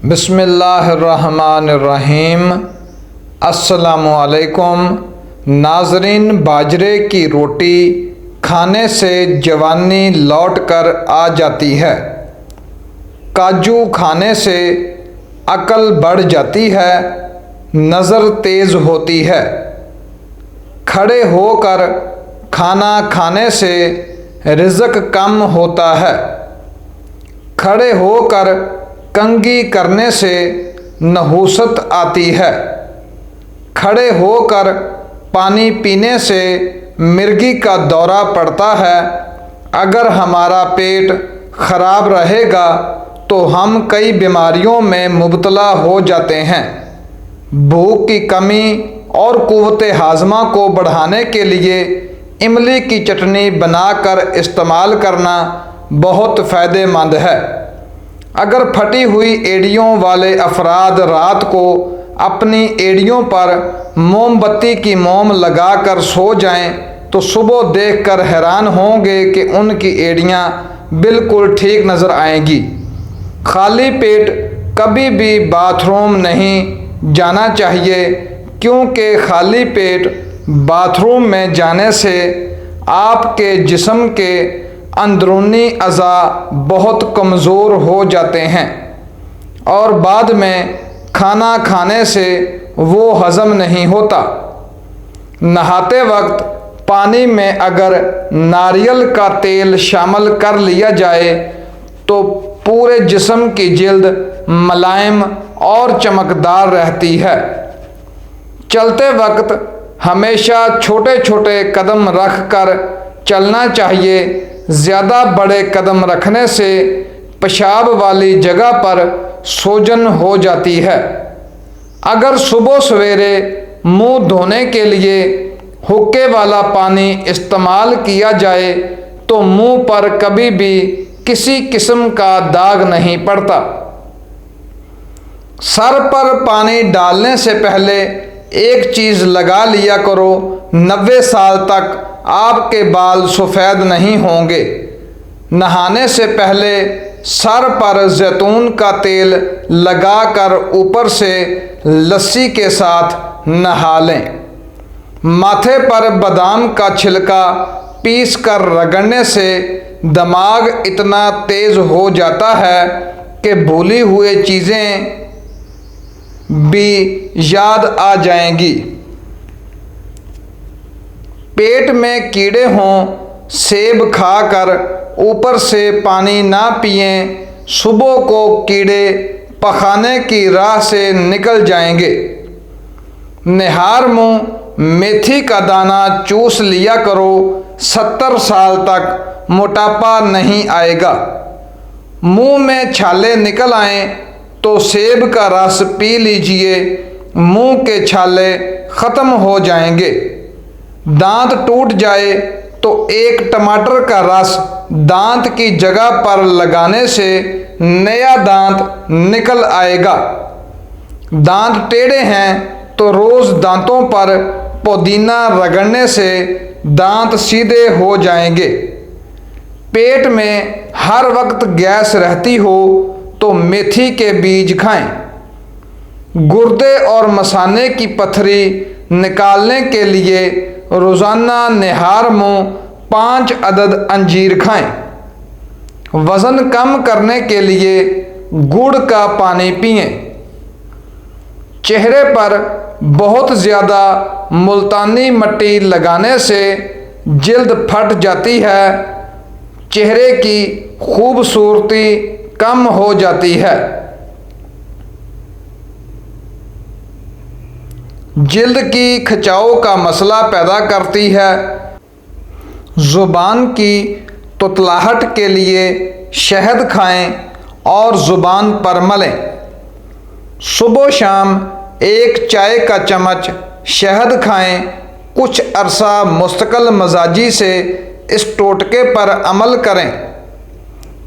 बिस्मिल्लाहिर्रहमानिर्रहीम। अस्सलामुअलैकुम नाज़रीन। बाजरे की रोटी खाने से जवानी लौट कर आ जाती है। काजू खाने से अकल बढ़ जाती है, नज़र तेज़ होती है। खड़े होकर खाना खाने से रिज़्क कम होता है। खड़े होकर कंघी करने से नहुसत आती है। खड़े होकर पानी पीने से मिर्गी का दौरा पड़ता है। अगर हमारा पेट खराब रहेगा तो हम कई बीमारियों में मुब्तला हो जाते हैं। भूख की कमी और क़ुव्वत हाज़मा को बढ़ाने के लिए इमली की चटनी बनाकर इस्तेमाल करना बहुत फ़ायदेमंद है। अगर फटी हुई एड़ियों वाले अफराद रात को अपनी एड़ियों पर मोमबत्ती की मोम लगाकर सो जाएं तो सुबह देखकर हैरान होंगे कि उनकी एड़ियां बिल्कुल ठीक नज़र आएंगी। खाली पेट कभी भी बाथरूम नहीं जाना चाहिए, क्योंकि खाली पेट बाथरूम में जाने से आपके जिस्म के अंदरूनी अज़ा बहुत कमज़ोर हो जाते हैं और बाद में खाना खाने से वो हज़म नहीं होता। नहाते वक्त पानी में अगर नारियल का तेल शामिल कर लिया जाए तो पूरे जिस्म की जिल्द मुलायम और चमकदार रहती है। चलते वक्त हमेशा छोटे छोटे कदम रख कर चलना चाहिए। ज़्यादा बड़े कदम रखने से पेशाब वाली जगह पर सूजन हो जाती है। अगर सुबह सवेरे मुंह धोने के लिए हुक्के वाला पानी इस्तेमाल किया जाए तो मुंह पर कभी भी किसी किस्म का दाग नहीं पड़ता। सर पर पानी डालने से पहले एक चीज़ लगा लिया करो, 90 साल तक आपके बाल सफ़ेद नहीं होंगे। नहाने से पहले सर पर जैतून का तेल लगाकर ऊपर से लस्सी के साथ नहा लें। माथे पर बादाम का छिलका पीस कर रगड़ने से दिमाग इतना तेज़ हो जाता है कि भूली हुई चीज़ें भी याद आ जाएंगी। पेट में कीड़े हों, सेब खाकर ऊपर से पानी ना पिएं, सुबह को कीड़े पखाने की राह से निकल जाएंगे। निहार मुंह मेथी का दाना चूस लिया करो, 70 साल तक मोटापा नहीं आएगा। मुंह में छाले निकल आएं तो सेब का रस पी लीजिए, मुंह के छाले ख़त्म हो जाएंगे। दांत टूट जाए तो एक टमाटर का रस दांत की जगह पर लगाने से नया दांत निकल आएगा। दांत टेढ़े हैं तो रोज़ दांतों पर पुदीना रगड़ने से दांत सीधे हो जाएंगे। पेट में हर वक्त गैस रहती हो तो मेथी के बीज खाएं। गुर्दे और मसाने की पथरी निकालने के लिए रोज़ाना निहार मुंह 5 अदद अंजीर खाएं। वज़न कम करने के लिए गुड़ का पानी पिएं। चेहरे पर बहुत ज़्यादा मुल्तानी मिट्टी लगाने से जिल्द फट जाती है, चेहरे की खूबसूरती कम हो जाती है। जिल्द की खिंचाव का मसला पैदा करती है। ज़ुबान की तुतलाहट के लिए शहद खाएं और ज़ुबान पर मलें। सुबह शाम एक चाय का चम्मच शहद खाएं। कुछ अरसा मुस्तकिल मजाजी से इस टोटके पर अमल करें।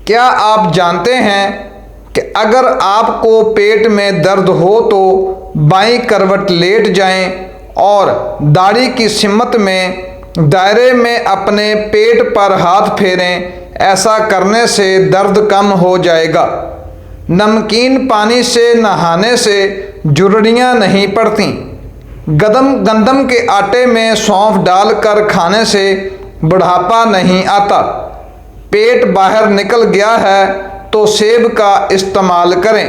क्या आप जानते हैं कि अगर आपको पेट में दर्द हो तो बाईं करवट लेट जाएं और दाढ़ी की सिमत में दायरे में अपने पेट पर हाथ फेरें। ऐसा करने से दर्द कम हो जाएगा। नमकीन पानी से नहाने से जुर्रियाँ नहीं पड़ती। गंदम के आटे में सौंफ डालकर खाने से बुढ़ापा नहीं आता। पेट बाहर निकल गया है तो सेब का इस्तेमाल करें।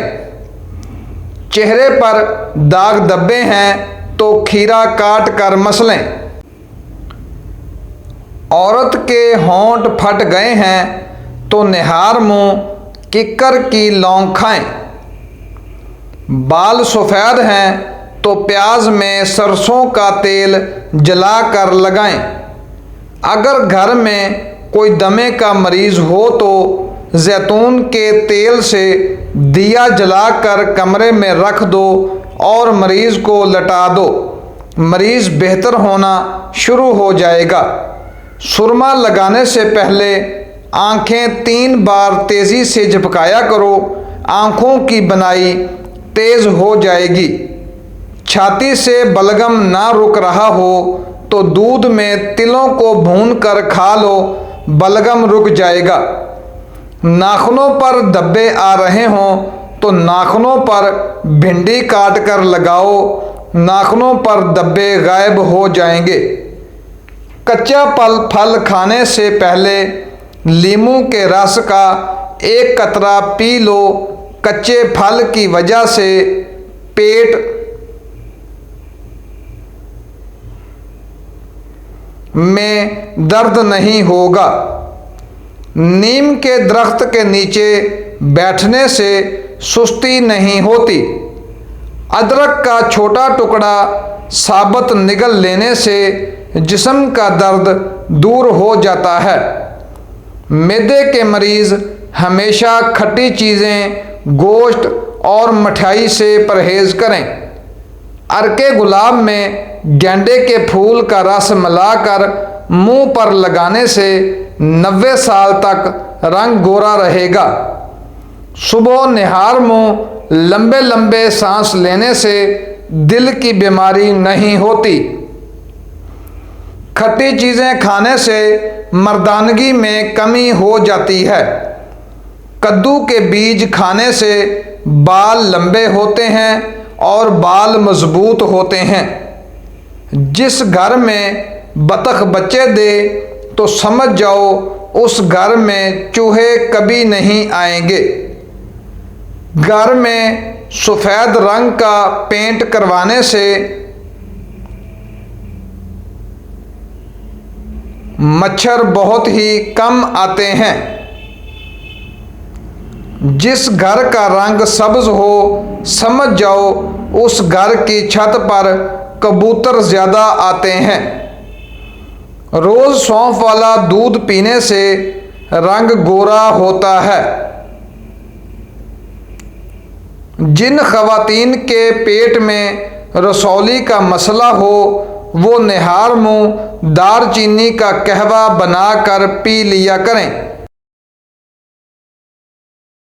चेहरे पर दाग धब्बे हैं तो खीरा काट कर मसलें। औरत के होंठ फट गए हैं तो निहार मुँह किक्कर की लौंग खाएं। बाल सफ़ेद हैं तो प्याज में सरसों का तेल जलाकर लगाएं। अगर घर में कोई दमे का मरीज़ हो तो जैतून के तेल से दिया जलाकर कमरे में रख दो और मरीज़ को लटा दो। मरीज़ बेहतर होना शुरू हो जाएगा। सुरमा लगाने से पहले आँखें 3 बार तेज़ी से झपकाया करो, आँखों की बनाई तेज़ हो जाएगी। छाती से बलगम ना रुक रहा हो तो दूध में तिलों को भूनकर खा लो, बलगम रुक जाएगा। नाखूनों पर धब्बे आ रहे हों तो नाखूनों पर भिंडी काट कर लगाओ, नाखूनों पर धब्बे गायब हो जाएंगे। कच्चा फल खाने से पहले नींबू के रस का 1 कतरा पी लो। कच्चे फल की वजह से पेट में दर्द नहीं होगा। नीम के दरख्त के नीचे बैठने से सुस्ती नहीं होती। अदरक का छोटा टुकड़ा साबुत निगल लेने से जिस्म का दर्द दूर हो जाता है। मैदे के मरीज़ हमेशा खट्टी चीज़ें, गोश्त और मिठाई से परहेज़ करें। अर्के गुलाब में गेंदे के फूल का रस मिलाकर मुंह पर लगाने से 90 साल तक रंग गोरा रहेगा। सुबह निहार मुँह लंबे लंबे सांस लेने से दिल की बीमारी नहीं होती। खट्टी चीज़ें खाने से मर्दानगी में कमी हो जाती है। कद्दू के बीज खाने से बाल लंबे होते हैं और बाल मजबूत होते हैं। जिस घर में बतख बच्चे दे तो समझ जाओ उस घर में चूहे कभी नहीं आएंगे। घर में सफ़ेद रंग का पेंट करवाने से मच्छर बहुत ही कम आते हैं। जिस घर का रंग सब्ज हो समझ जाओ उस घर की छत पर कबूतर ज़्यादा आते हैं। रोज़ सौंफ वाला दूध पीने से रंग गोरा होता है। जिन ख़वातीन के पेट में रसौली का मसला हो वो निहार मुँह दालचीनी का कहवा बनाकर पी लिया करें।